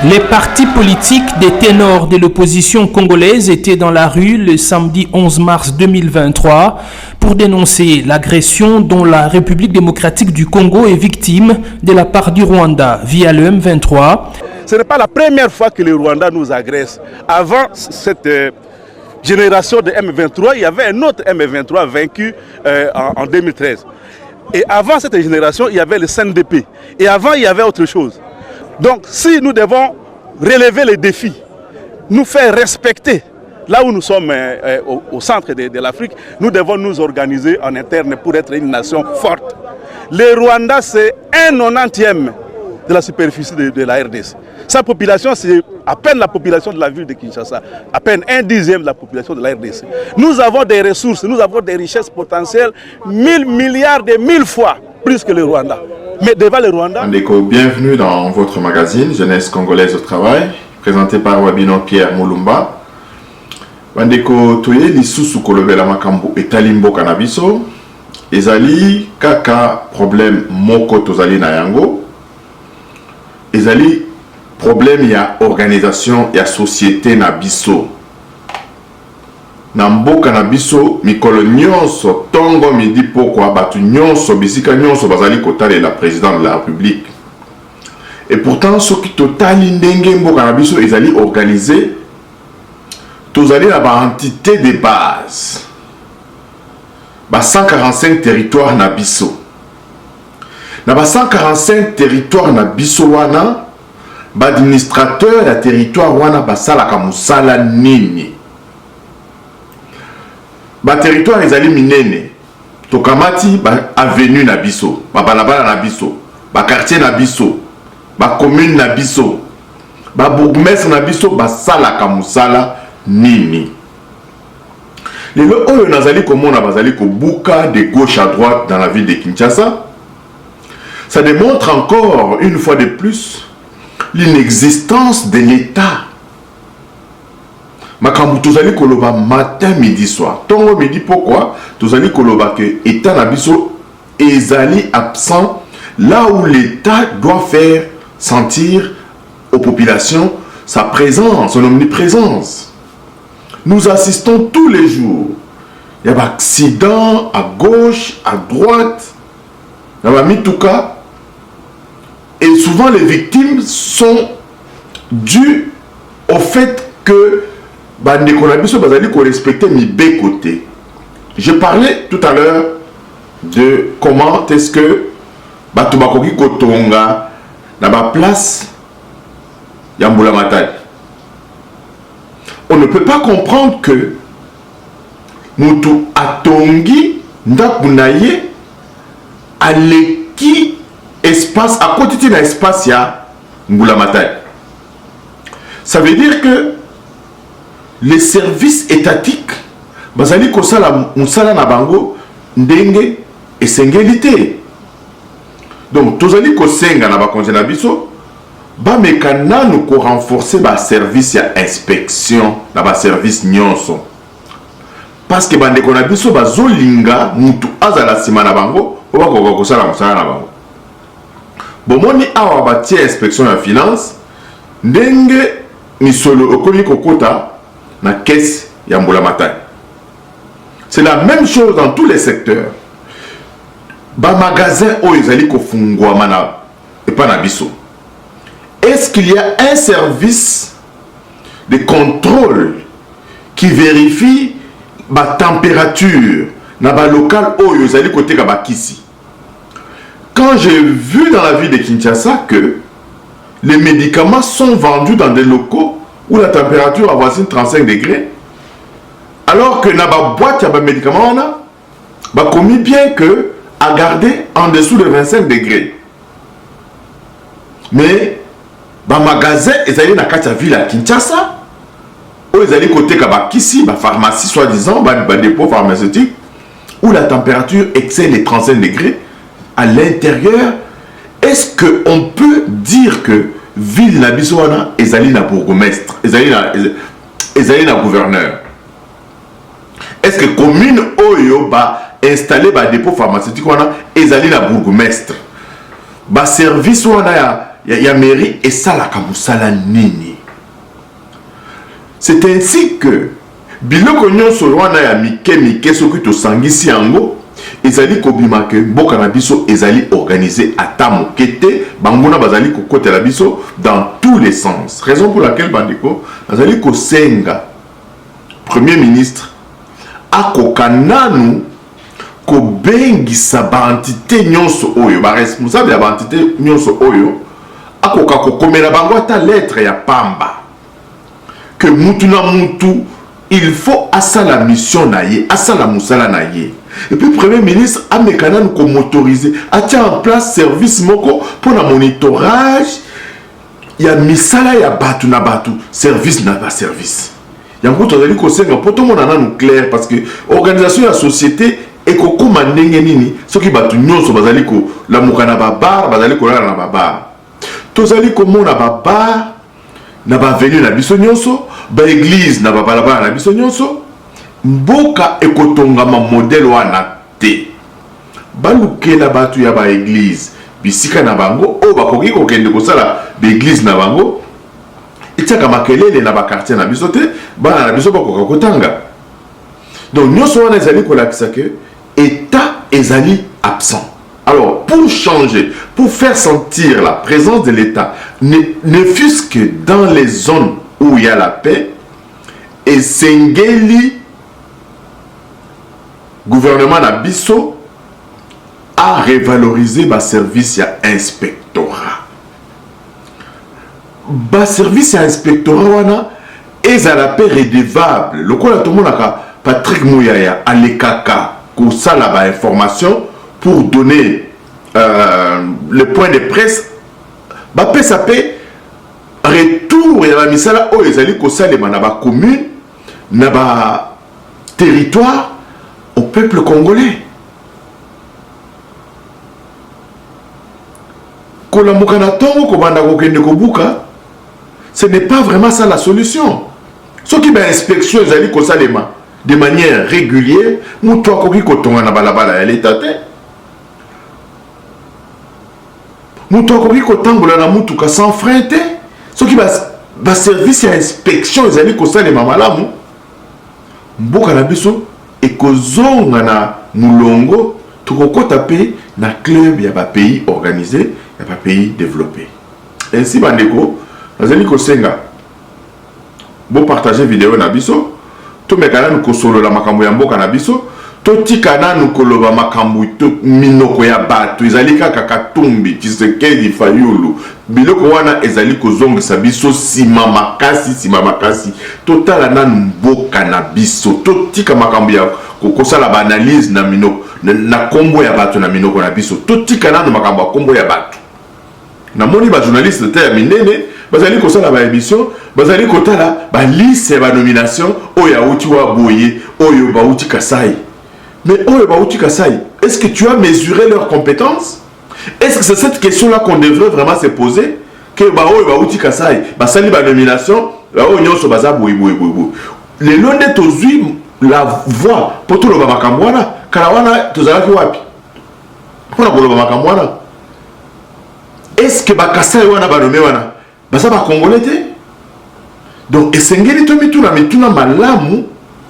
Les partis politiques des ténors de l'opposition congolaise étaient dans la rue le samedi 11 mars 2023 pour dénoncer l'agression dont la République démocratique du Congo est victime de la part du Rwanda via le M23. Ce n'est pas la première fois que le Rwanda nous agresse. Avant cette génération de M23, il y avait un autre M23 vaincu en 2013. Et avant cette génération, il y avait le CNDP. Et avant, il y avait autre chose. Donc, si nous devons relever les défis, nous faire respecter là où nous sommes au centre de l'Afrique, nous devons nous organiser en interne pour être une nation forte. Le Rwanda, c'est 1/90e de la superficie de la RDC. Sa population, c'est à peine la population de la ville de Kinshasa, à peine 1/10e de la population de la RDC. Nous avons des ressources, nous avons des richesses potentielles, 1000 milliards de 1000 fois plus que le Rwanda. Mais devant le Rwanda... Andeko, bienvenue dans votre magazine Jeunesse congolaise au travail, présenté par Wabino Pierre Moulumba. Andeko, toye lisusu kolobela makambo etalimbo kanabiso. Ezali kaka problème moko tozali na yango. Ezali problème ya organisation ya société na biso. Na mboka na biso mikolo nyonso tongo midi pokwa batu nyonso bisika nyonso bazali kotale la président de la République. Et pourtant soki totali ndenge mboka na biso ezali organisé, tozali na ba entité de base. Ba 145 territoires na biso. Na ba 145 territoires na biso wana, ba administrateur ya territoire wana basalaka musala nini? Ba territoire ezali minene. Tokamati ba avenue na biso, ba balabala na biso, ba quartier na biso, ba commune na biso, ba bourgmestre na biso basalaka musala nini? Lelo oyo nazali komona bazali kobuka de gauche à droite dans la ville de Kinshasa. Ça démontre encore une fois de plus l'inexistence de l'État. Makambu tozali koloba matin midi soir. Tongo midi pourquoi tozali koloba que État na biso ezali absent là où l'État doit faire sentir aux populations sa présence, son omniprésence. Nous assistons tous les jours. Il y a des accidents à gauche, à droite. Il y a mitouka. Et souvent les victimes sont dues au fait que je parlais tout à l'heure de comment est-ce que Batubakoki Kotonga na ba place Yambula Matai. On ne peut pas comprendre que Mutu Atongi Ndakunaye Aleki espace à côté de l'espace ya Mbula Matai. Ça veut dire que les services étatiques bazali kosala musala na bango ndenge esengelité. Donc tozali kosenga na bakonzi na biso ba mekana nous ko renforcer ba service ya inspection na ba service nyonso. Parce que bande ko na biso bazolinga mutu azala sima na bango o ba ko kosala musala na bango. Bomoni awa ba tie inspection ya finance ndenge misolo okomi kokota na caisse ya Mbula Matai. C'est la même chose dans tous les secteurs. Ba magasin o ezali kofungwa mana et pas na biso. Est-ce qu'il y a un service de contrôle qui vérifie ba température na ba local o ezali côté ka ba kisi? Quand j'ai vu dans la ville de Kinshasa que les médicaments sont vendus dans des locaux où la température avoisine 35 degrés, alors que dans la boîte, il y a des médicaments, on a commis bien que à garder en dessous de 25 degrés. Mais dans le magasin, ils allaient dans la ville à Kinshasa, où ils allaient côté Kabakisi, la pharmacie soi-disant, le dépôt pharmaceutique, où la température excède les 35 degrés. À l'intérieur, est-ce qu'on peut dire que ville na biswana ezali na bourgmestre, ezali na gouverneur? Est-ce que commune oyo ba installer ba dépôt pharmaceutique wana ezali na bourgmestre? Ba service wana ya mairie et ça la kamusala nini. C'est ainsi que biloko nyonso wana ya mike soki tosangisi yango ezali kobima ke mboka na biso ezali organisé ata mokete banguna bazali kokotela biso dans tous les sens. Raison pour laquelle bandeko bazali kosenga premier ministre akoka nanu kobengisa ba entité nyonso oyo ba responsable ya ba entité nyonso oyo akoka kokomela bango ata lettre ya pamba que mutu na mutu il faut asala mission na ye asala musala na ye. Et puis premier ministre a mécanisme qu'on motorisé a tient en place service moko pour le monitorage. Il y a misala ya batu na batu service na ba service. Il y a un côté de conseil pour tout le monde nous clair parce que organisation de la société et ko koma ndenge nini ce qui batu nyonso bazali ko la mukana ba bar bazali ko la na ba bar. Tozali ko mona ba bar na ba venu na biso nyonso ba église na ba balabala na biso nyonso. Mboka ekotongama modèle wana te balukela batu ya ba église bisika na bango o bakoki kokende kosala ba église na bango etiaka makelele na ba quartier na biso te bana na biso bakoka kotanga. Donc nyonso wana ezali kolakisa ke état ezali absent. Alors pour changer, pour faire sentir la présence de l'état ne fût-ce que dans les zones où il y a la paix et sengeli gouvernement Nabiso a révalorisé le service à inspectorat. Le service à inspectorat est à la paix redevable. Le quoi tout le monde a Patrick Mouyaya à l'EKK pour ça la information pour donner le point de presse. Bah ça paix retour et la misala oh ils allaient que ça les manaba commune naba territoire au peuple congolais. Ce n'est pas vraiment ça la solution. Ce qui est inspection de manière régulière, nous sans frein. Ce qui va service à inspection, et kozonga na mulongo tukokota pe na club ya ba pays organisé ya ba pays développé. Ainsi bandeko nazali kosenga bo partager vidéo na biso to mekana nu kosolo la makambo ya mboka na biso to tikana nu koloba makambo to minoko ya bato ezali kaka katumbi Tshisekedi Fayulu biloko wana ezali kozongisa biso sima makasi totala na mboka na biso to tika makambo ya kokosala ba analyse na minoko na kombo ya bato na minoko na biso to tika na makambo ya kombo ya bato na moni ba journaliste te ya minene bazali kosala ba émission bazali kotala ba liste ba nomination oya uti wa boye oyo ba uti kasai. Mais est-ce que tu as mesuré leurs compétences? Est-ce que c'est cette question-là qu'on devrait vraiment se poser? Que nomination, les lonettes aux huiles, la voix, pour tout le Bamakambouana, Karawana, Tozalaki Wapi. Est-ce que Bakasai wana banome wana? Basa ba Congolais? Donc, esengeli tomituna mituna malamu.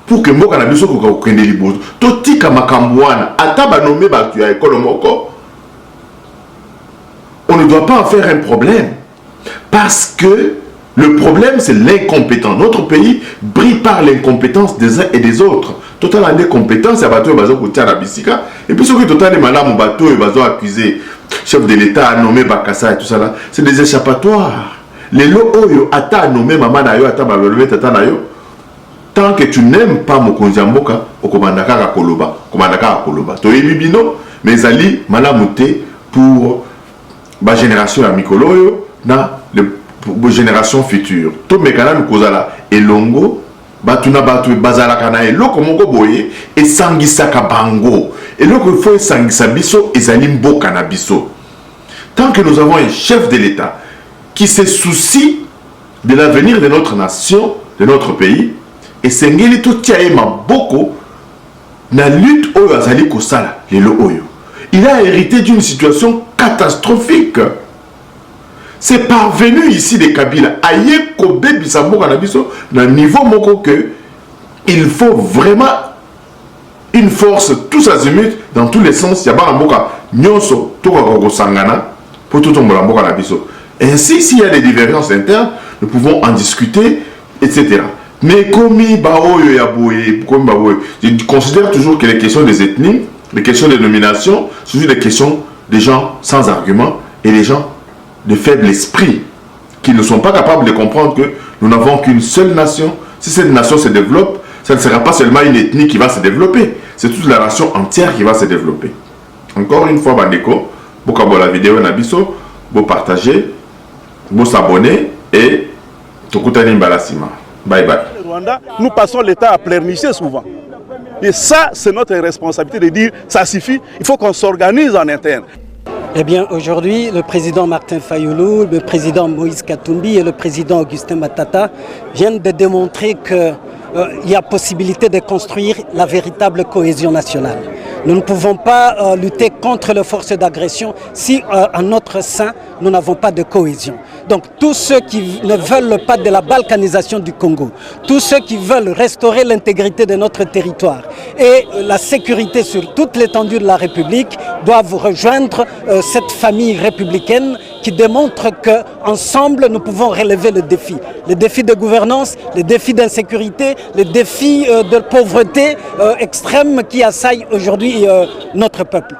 Pour que mboka na biso ko kende liboso to tika makambo wana ata ba nommer ba tu ya ekolo moko on ne doit pas en faire un problème parce que le problème c'est l'incompétence. Notre pays brille par l'incompétence des uns et des autres. Total ande compétence ya bato bazo ko tia na bisika et puis ce que total malamu bato e bazo accuser chef de l'état a nommé Bakassa et tout ça là, c'est des échappatoires. Les lo oyo ata nommé maman na yo ata ba lolé tata na yo. Tant que tu n'aimes pas Mokonzi Mboka, au commandaka à Koloba, to bino, mais ali malamute pour la génération à Mikoloyo, na la génération future. To mekana nous kozala elongo, batuna batu bazala kana eloko moko boye et sangisa kabango. Et donc il faut sangisa biso ezali mboka na biso. Tant que nous avons un chef de l'État qui se soucie de l'avenir de notre nation, de notre pays, et sengeli to tiaema boko na lutte oyo azali kosala lelo oyo. Il a hérité d'une situation catastrophique. c'est parvenu ici de Kabila. Aïe Kobe Bisambo Kanabiso, dans le niveau moko que il faut vraiment une force tous azimuts dans tous les sens. Il y a Mboka Nyonso, Toka Sangana, pour tout le monde Kanabiso. Ainsi, s'il y a des divergences internes, nous pouvons en discuter, etc. Mais comme je considère toujours que les questions des ethnies, les questions des nominations, ce sont des questions des gens sans argument et des gens de faible esprit qui ne sont pas capables de comprendre que nous n'avons qu'une seule nation. Si cette nation se développe, ça ne sera pas seulement une ethnie qui va se développer, c'est toute la nation entière qui va se développer. Encore une fois, Bandeko, vous avez la vidéo, vous partagez, vous s'abonnez et Tokutani Mbalasima. Bye bye. Rwanda, nous passons l'État à pleurnicher souvent. Et ça, c'est notre responsabilité de dire, ça suffit, il faut qu'on s'organise en interne. Eh bien, aujourd'hui, le président Martin Fayoulou, le président Moïse Katumbi et le président Augustin Matata viennent de démontrer qu'il y a possibilité de construire la véritable cohésion nationale. Nous ne pouvons pas lutter contre les forces d'agression si en notre sein, nous n'avons pas de cohésion. Donc tous ceux qui ne veulent pas de la balkanisation du Congo, tous ceux qui veulent restaurer l'intégrité de notre territoire et la sécurité sur toute l'étendue de la République doivent rejoindre cette famille républicaine qui démontre qu'ensemble nous pouvons relever le défi. Les défis de gouvernance, les défis d'insécurité, les défis de pauvreté extrême qui assaillent aujourd'hui notre peuple.